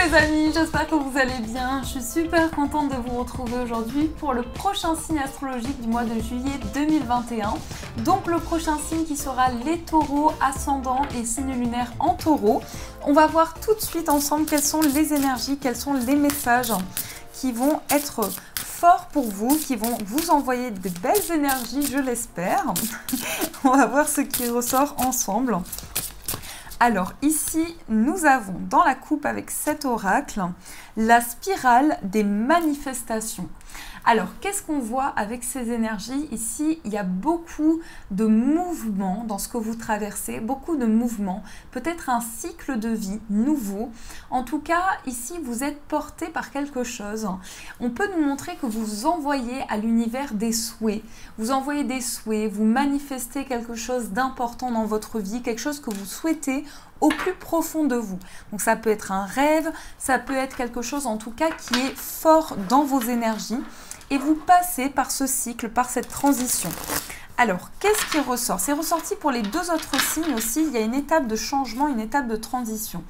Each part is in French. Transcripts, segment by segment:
les amis, j'espère que vous allez bien. Je suis super contente de vous retrouver aujourd'hui pour le prochain signe astrologique du mois de juillet 2021. Donc le prochain signe qui sera les taureaux, ascendant et signe lunaire en taureau. On va voir tout de suite ensemble quelles sont les énergies, quels sont les messages qui vont être forts pour vous, qui vont vous envoyer de belles énergies, je l'espère. On va voir ce qui ressort ensemble. Alors ici, nous avons dans la coupe avec cet oracle, la spirale des manifestations. Alors, qu'est-ce qu'on voit avec ces énergies? Ici, il y a beaucoup de mouvements dans ce que vous traversez, beaucoup de mouvements, peut-être un cycle de vie nouveau. En tout cas, ici, vous êtes porté par quelque chose. On peut nous montrer que vous envoyez à l'univers des souhaits. Vous envoyez des souhaits, vous manifestez quelque chose d'important dans votre vie, quelque chose que vous souhaitez au plus profond de vous. Donc ça peut être un rêve, ça peut être quelque chose en tout cas qui est fort dans vos énergies et vous passez par ce cycle, par cette transition. Alors, qu'est-ce qui ressort? C'est ressorti pour les deux autres signes aussi, il y a une étape de changement, une étape de transition.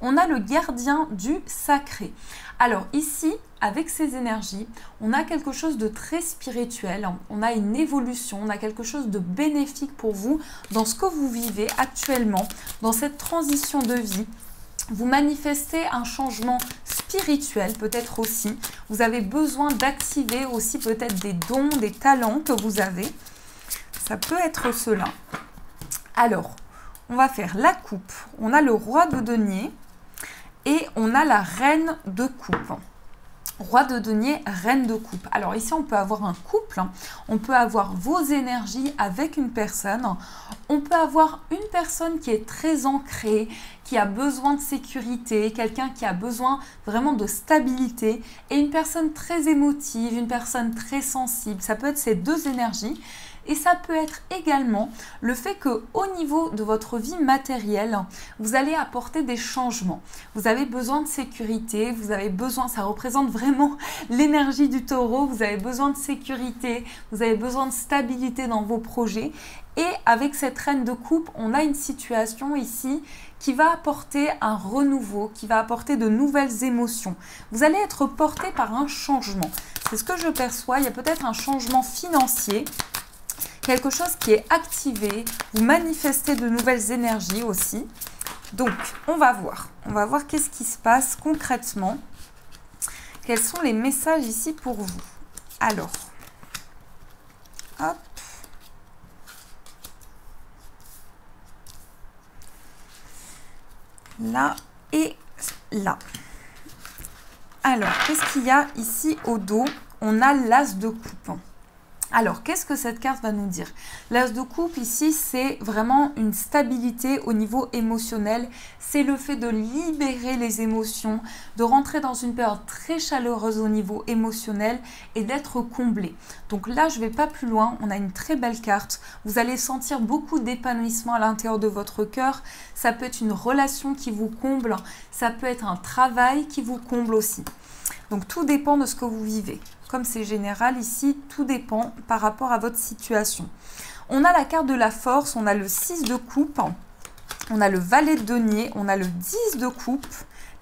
On a le gardien du sacré. Alors ici, avec ces énergies, on a quelque chose de très spirituel, on a une évolution, on a quelque chose de bénéfique pour vous dans ce que vous vivez actuellement, dans cette transition de vie. Vous manifestez un changement spirituel peut-être aussi. Vous avez besoin d'activer aussi peut-être des dons, des talents que vous avez. Ça peut être cela. Alors, on va faire la coupe. On a le roi de denier et on a la reine de coupe. Roi de denier, reine de coupe. Alors ici, on peut avoir un couple, on peut avoir vos énergies avec une personne, on peut avoir une personne qui est très ancrée, qui a besoin de sécurité, quelqu'un qui a besoin vraiment de stabilité, et une personne très émotive, une personne très sensible. Ça peut être ces deux énergies. Et ça peut être également le fait qu'au niveau de votre vie matérielle, vous allez apporter des changements. Vous avez besoin de sécurité, vous avez besoin, ça représente vraiment l'énergie du taureau, vous avez besoin de sécurité, vous avez besoin de stabilité dans vos projets. Et avec cette reine de coupe, on a une situation ici qui va apporter un renouveau, qui va apporter de nouvelles émotions. Vous allez être porté par un changement. C'est ce que je perçois, il y a peut-être un changement financier, quelque chose qui est activé, vous manifestez de nouvelles énergies aussi. Donc, on va voir qu'est-ce qui se passe concrètement. Quels sont les messages ici pour vous? Alors, hop. Là et là. Alors, qu'est-ce qu'il y a ici au dos? On a l'as de coupe. Alors, qu'est-ce que cette carte va nous dire? L'as de coupe ici, c'est vraiment une stabilité au niveau émotionnel. C'est le fait de libérer les émotions, de rentrer dans une période très chaleureuse au niveau émotionnel et d'être comblé. Donc là, je ne vais pas plus loin. On a une très belle carte. Vous allez sentir beaucoup d'épanouissement à l'intérieur de votre cœur. Ça peut être une relation qui vous comble. Ça peut être un travail qui vous comble aussi. Donc, tout dépend de ce que vous vivez. Comme c'est général ici, tout dépend par rapport à votre situation. On a la carte de la force, on a le 6 de coupe, on a le valet de denier, on a le 10 de coupe,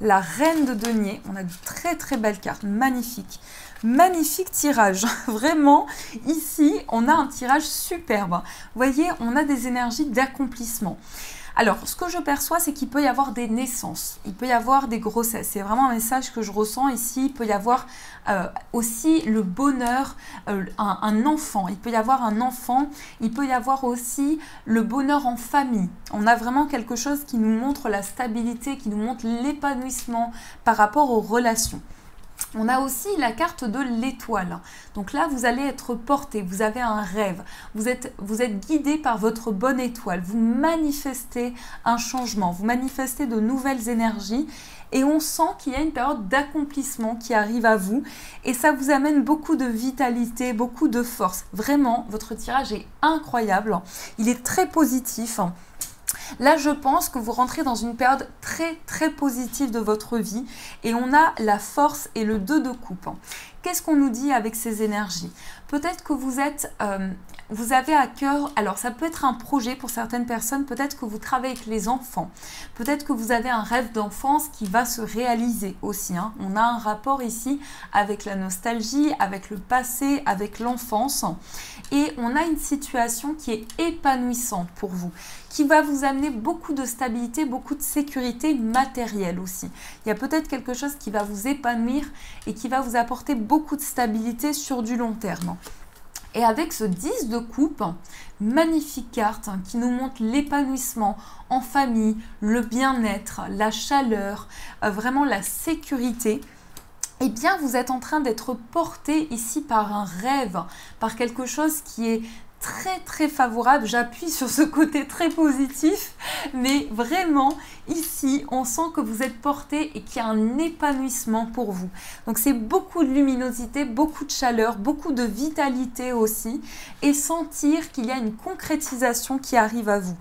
la reine de denier. On a de très très belles cartes, magnifiques. Magnifique tirage, vraiment, ici, on a un tirage superbe. Vous voyez, on a des énergies d'accomplissement. Alors, ce que je perçois, c'est qu'il peut y avoir des naissances, il peut y avoir des grossesses. C'est vraiment un message que je ressens ici. Il peut y avoir aussi le bonheur, un enfant. Il peut y avoir un enfant, il peut y avoir aussi le bonheur en famille. On a vraiment quelque chose qui nous montre la stabilité, qui nous montre l'épanouissement par rapport aux relations. On a aussi la carte de l'étoile. Donc là, vous allez être porté, vous avez un rêve, vous êtes guidé par votre bonne étoile, vous manifestez un changement, vous manifestez de nouvelles énergies et on sent qu'il y a une période d'accomplissement qui arrive à vous et ça vous amène beaucoup de vitalité, beaucoup de force. Vraiment, votre tirage est incroyable, il est très positif. Là, je pense que vous rentrez dans une période très très positive de votre vie et on a la force et le 2 de coupe. Qu'est-ce qu'on nous dit avec ces énergies? Peut-être que vous avez à cœur, alors ça peut être un projet pour certaines personnes, peut-être que vous travaillez avec les enfants, peut-être que vous avez un rêve d'enfance qui va se réaliser aussi, hein. On a un rapport ici avec la nostalgie, avec le passé, avec l'enfance, et on a une situation qui est épanouissante pour vous, qui va vous amener beaucoup de stabilité, beaucoup de sécurité matérielle aussi. Il y a peut-être quelque chose qui va vous épanouir et qui va vous apporter beaucoup de stabilité sur du long terme. Et avec ce 10 de coupe, magnifique carte qui nous montre l'épanouissement en famille, le bien-être, la chaleur, vraiment la sécurité, eh bien vous êtes en train d'être porté ici par un rêve, par quelque chose qui est très favorable. J'appuie sur ce côté très positif, mais vraiment ici on sent que vous êtes porté et qu'il y a un épanouissement pour vous. Donc c'est beaucoup de luminosité, beaucoup de chaleur, beaucoup de vitalité aussi, et sentir qu'il y a une concrétisation qui arrive à vous.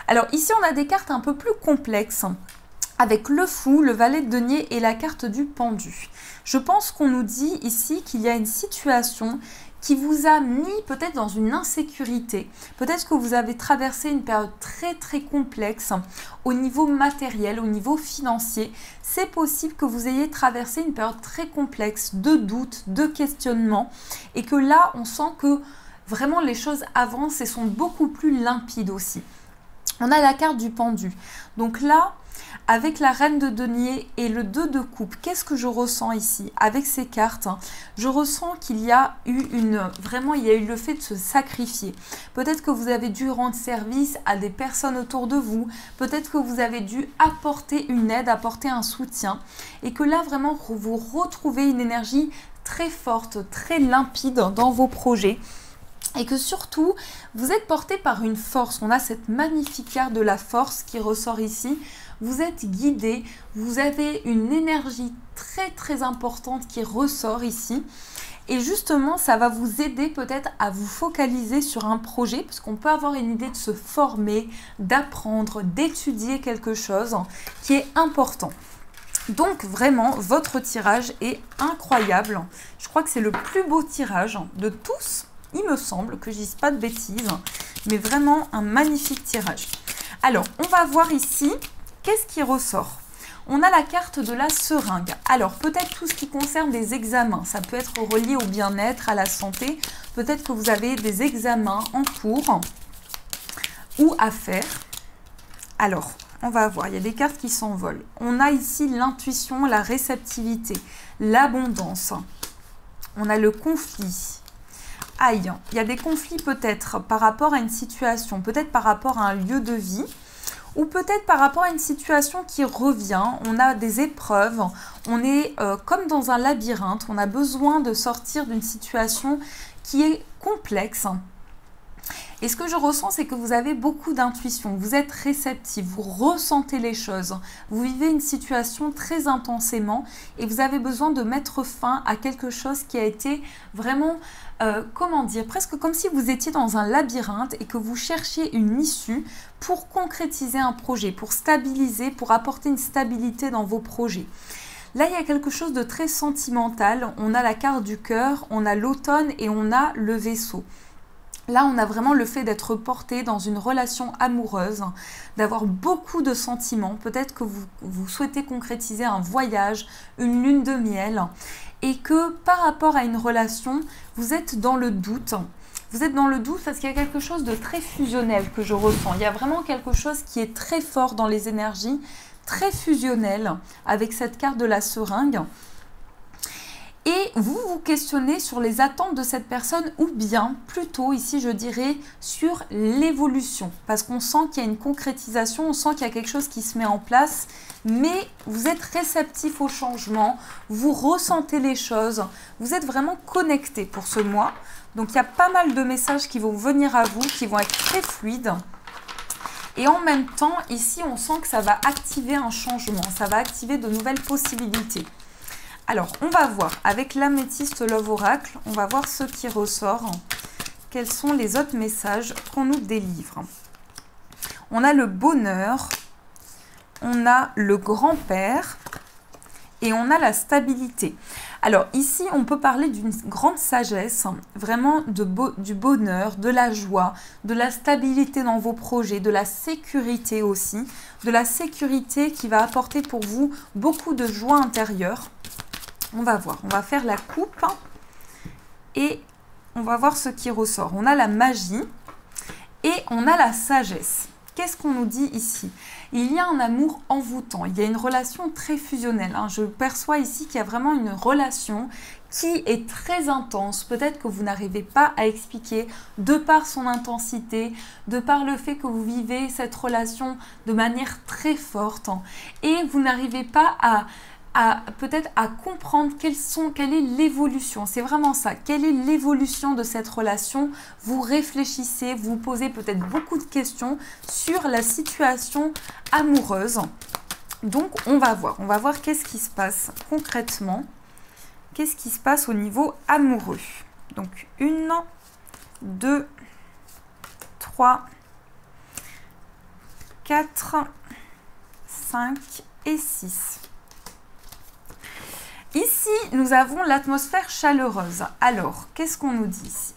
Alors ici on a des cartes un peu plus complexes, avec le fou, le valet de denier et la carte du pendu. Je pense qu'on nous dit ici qu'il y a une situation qui vous a mis peut-être dans une insécurité. Peut-être que vous avez traversé une période très complexe au niveau matériel, au niveau financier. C'est possible que vous ayez traversé une période très complexe de doutes, de questionnements, et que là, on sent que vraiment les choses avancent et sont beaucoup plus limpides aussi. On a la carte du pendu. Donc là, avec la reine de denier et le 2 de coupe, qu'est-ce que je ressens ici avec ces cartes? Je ressens qu'il y a eu vraiment il y a eu le fait de se sacrifier. Peut-être que vous avez dû rendre service à des personnes autour de vous, peut-être que vous avez dû apporter une aide, apporter un soutien, et que là vraiment vous retrouvez une énergie très forte, très limpide dans vos projets. Et que surtout, vous êtes porté par une force. On a cette magnifique carte de la force qui ressort ici. Vous êtes guidé, vous avez une énergie très importante qui ressort ici. Et justement, ça va vous aider peut-être à vous focaliser sur un projet, parce qu'on peut avoir une idée de se former, d'apprendre, d'étudier quelque chose qui est important. Donc vraiment, votre tirage est incroyable. Je crois que c'est le plus beau tirage de tous. Il me semble que je ne dise pas de bêtises, mais vraiment un magnifique tirage. Alors, on va voir ici, qu'est-ce qui ressort? On a la carte de la seringue. Alors, peut-être tout ce qui concerne des examens. Ça peut être relié au bien-être, à la santé. Peut-être que vous avez des examens en cours ou à faire. Alors, on va voir, il y a des cartes qui s'envolent. On a ici l'intuition, la réceptivité, l'abondance. On a le conflit. Aïe, il y a des conflits peut-être par rapport à une situation, peut-être par rapport à un lieu de vie, ou peut-être par rapport à une situation qui revient. On a des épreuves, on est comme dans un labyrinthe, on a besoin de sortir d'une situation qui est complexe. Et ce que je ressens, c'est que vous avez beaucoup d'intuition, vous êtes réceptif, vous ressentez les choses, vous vivez une situation très intensément et vous avez besoin de mettre fin à quelque chose qui a été vraiment, comment dire, presque comme si vous étiez dans un labyrinthe et que vous cherchiez une issue pour concrétiser un projet, pour stabiliser, pour apporter une stabilité dans vos projets. Là, il y a quelque chose de très sentimental, on a la carte du cœur, on a l'automne et on a le vaisseau. Là, on a vraiment le fait d'être porté dans une relation amoureuse, d'avoir beaucoup de sentiments. Peut-être que vous souhaitez concrétiser un voyage, une lune de miel, et que par rapport à une relation, vous êtes dans le doute. Vous êtes dans le doute parce qu'il y a quelque chose de très fusionnel que je ressens. Il y a vraiment quelque chose qui est très fort dans les énergies, très fusionnel avec cette carte de la seringue. Et vous vous questionnez sur les attentes de cette personne ou bien plutôt ici je dirais sur l'évolution. Parce qu'on sent qu'il y a une concrétisation, on sent qu'il y a quelque chose qui se met en place. Mais vous êtes réceptif au changement, vous ressentez les choses, vous êtes vraiment connecté pour ce mois. Donc il y a pas mal de messages qui vont venir à vous, qui vont être très fluides. Et en même temps, ici on sent que ça va activer un changement, ça va activer de nouvelles possibilités. Alors, on va voir, avec l'améthyste Love Oracle, on va voir ce qui ressort. Quels sont les autres messages qu'on nous délivre? On a le bonheur, on a le grand-père et on a la stabilité. Alors ici, on peut parler d'une grande sagesse, vraiment du bonheur, de la joie, de la stabilité dans vos projets, de la sécurité aussi, de la sécurité qui va apporter pour vous beaucoup de joie intérieure. On va voir, on va faire la coupe et on va voir ce qui ressort. On a la magie et on a la sagesse. Qu'est-ce qu'on nous dit ici? Il y a un amour envoûtant, il y a une relation très fusionnelle. Je perçois ici qu'il y a vraiment une relation qui est très intense. Peut-être que vous n'arrivez pas à expliquer de par son intensité, de par le fait que vous vivez cette relation de manière très forte et vous n'arrivez pas à peut-être à comprendre quelle est l'évolution. C'est vraiment ça. Quelle est l'évolution de cette relation? Vous réfléchissez, vous posez peut-être beaucoup de questions sur la situation amoureuse. Donc, on va voir qu'est-ce qui se passe concrètement. Qu'est-ce qui se passe au niveau amoureux? Donc, 1, 2, 3, 4, 5 et 6. Ici, nous avons l'atmosphère chaleureuse. Alors, qu'est-ce qu'on nous dit ici?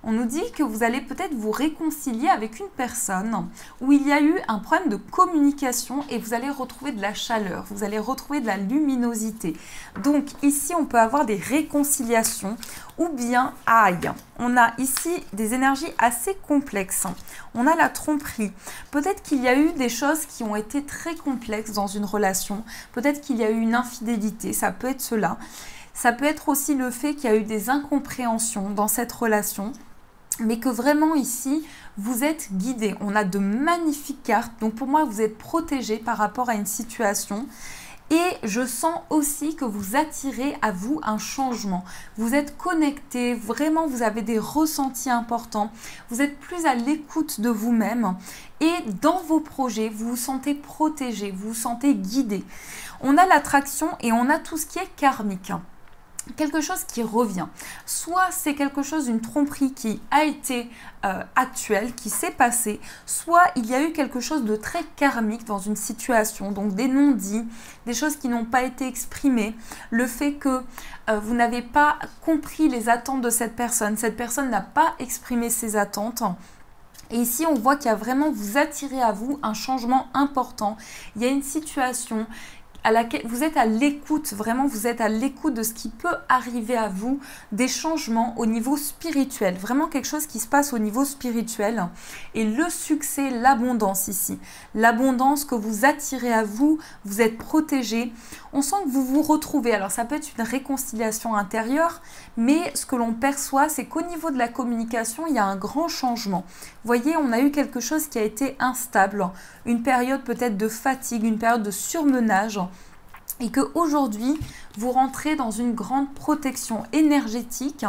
On nous dit que vous allez peut-être vous réconcilier avec une personne où il y a eu un problème de communication et vous allez retrouver de la chaleur, vous allez retrouver de la luminosité. Donc ici, on peut avoir des réconciliations ou bien, aïe, on a ici des énergies assez complexes. On a la tromperie. Peut-être qu'il y a eu des choses qui ont été très complexes dans une relation. Peut-être qu'il y a eu une infidélité, ça peut être cela. Ça peut être aussi le fait qu'il y a eu des incompréhensions dans cette relation, mais que vraiment ici, vous êtes guidé. On a de magnifiques cartes, donc pour moi, vous êtes protégé par rapport à une situation. Et je sens aussi que vous attirez à vous un changement. Vous êtes connecté, vraiment vous avez des ressentis importants. Vous êtes plus à l'écoute de vous-même. Et dans vos projets, vous vous sentez protégé, vous vous sentez guidé. On a l'attraction et on a tout ce qui est karmique. Quelque chose qui revient. Soit c'est quelque chose, une tromperie qui a été actuelle, qui s'est passée, soit il y a eu quelque chose de très karmique dans une situation, donc des non-dits, des choses qui n'ont pas été exprimées, le fait que vous n'avez pas compris les attentes de cette personne n'a pas exprimé ses attentes. Et ici, on voit qu'il y a vraiment, vous attirez à vous un changement important. Il y a une situation à laquelle vous êtes à l'écoute, vraiment vous êtes à l'écoute de ce qui peut arriver à vous, des changements au niveau spirituel, vraiment quelque chose qui se passe au niveau spirituel. Et le succès, l'abondance ici, l'abondance que vous attirez à vous, vous êtes protégé. On sent que vous vous retrouvez, alors ça peut être une réconciliation intérieure, mais ce que l'on perçoit, c'est qu'au niveau de la communication, il y a un grand changement. Vous voyez, on a eu quelque chose qui a été instable, une période peut-être de fatigue, une période de surmenage, et qu'aujourd'hui, vous rentrez dans une grande protection énergétique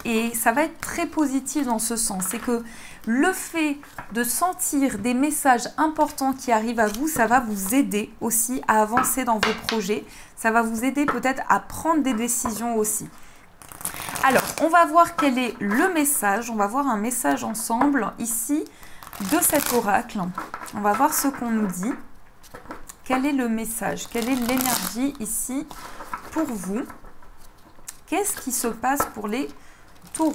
et ça va être très positif dans ce sens. C'est que le fait de sentir des messages importants qui arrivent à vous, ça va vous aider aussi à avancer dans vos projets. Ça va vous aider peut-être à prendre des décisions aussi. Alors, on va voir quel est le message. On va voir un message ensemble ici de cet oracle. On va voir ce qu'on nous dit. Quel est le message? Quelle est l'énergie ici pour vous? Qu'est-ce qui se passe pour les taureaux?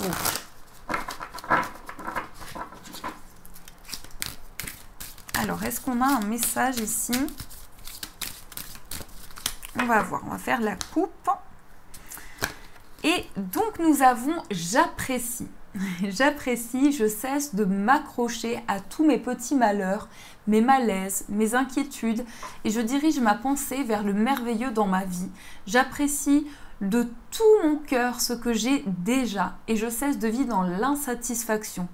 Alors, est-ce qu'on a un message ici? On va voir, on va faire la coupe. Et donc, nous avons « j'apprécie ». J'apprécie, je cesse de m'accrocher à tous mes petits malheurs, mes malaises, mes inquiétudes et je dirige ma pensée vers le merveilleux dans ma vie. J'apprécie de tout mon cœur ce que j'ai déjà et je cesse de vivre dans l'insatisfaction.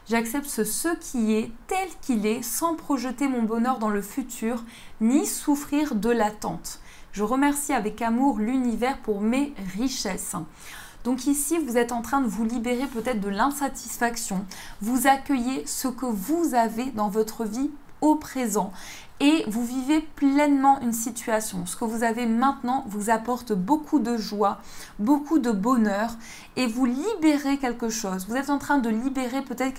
J'accepte ce qui est tel qu'il est sans projeter mon bonheur dans le futur ni souffrir de l'attente. Je remercie avec amour l'univers pour mes richesses. Donc ici, vous êtes en train de vous libérer peut-être de l'insatisfaction. Vous accueillez ce que vous avez dans votre vie au présent. et vous vivez pleinement une situation. Ce que vous avez maintenant vous apporte beaucoup de joie, beaucoup de bonheur et vous libérez quelque chose. Vous êtes en train de libérer peut-être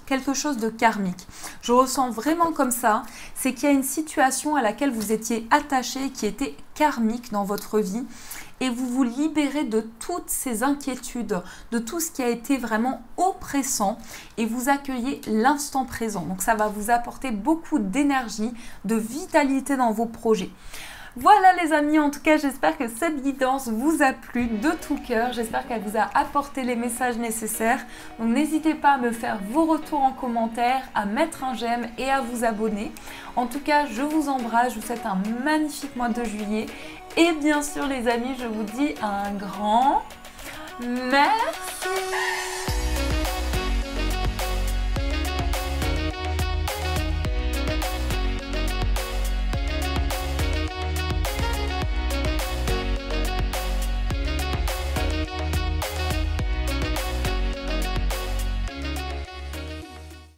quelque chose de karmique. Je ressens vraiment comme ça, c'est qu'il y a une situation à laquelle vous étiez attaché qui était karmique dans votre vie et vous vous libérez de toutes ces inquiétudes, de tout ce qui a été vraiment oppressant et vous accueillez l'instant présent. Donc ça va vous apporter beaucoup d'énergie, de vitalité dans vos projets. Voilà les amis, en tout cas j'espère que cette guidance vous a plu de tout cœur, j'espère qu'elle vous a apporté les messages nécessaires. Donc n'hésitez pas à me faire vos retours en commentaire, à mettre un j'aime et à vous abonner. En tout cas je vous embrasse, je vous souhaite un magnifique mois de juillet et bien sûr les amis je vous dis un grand merci.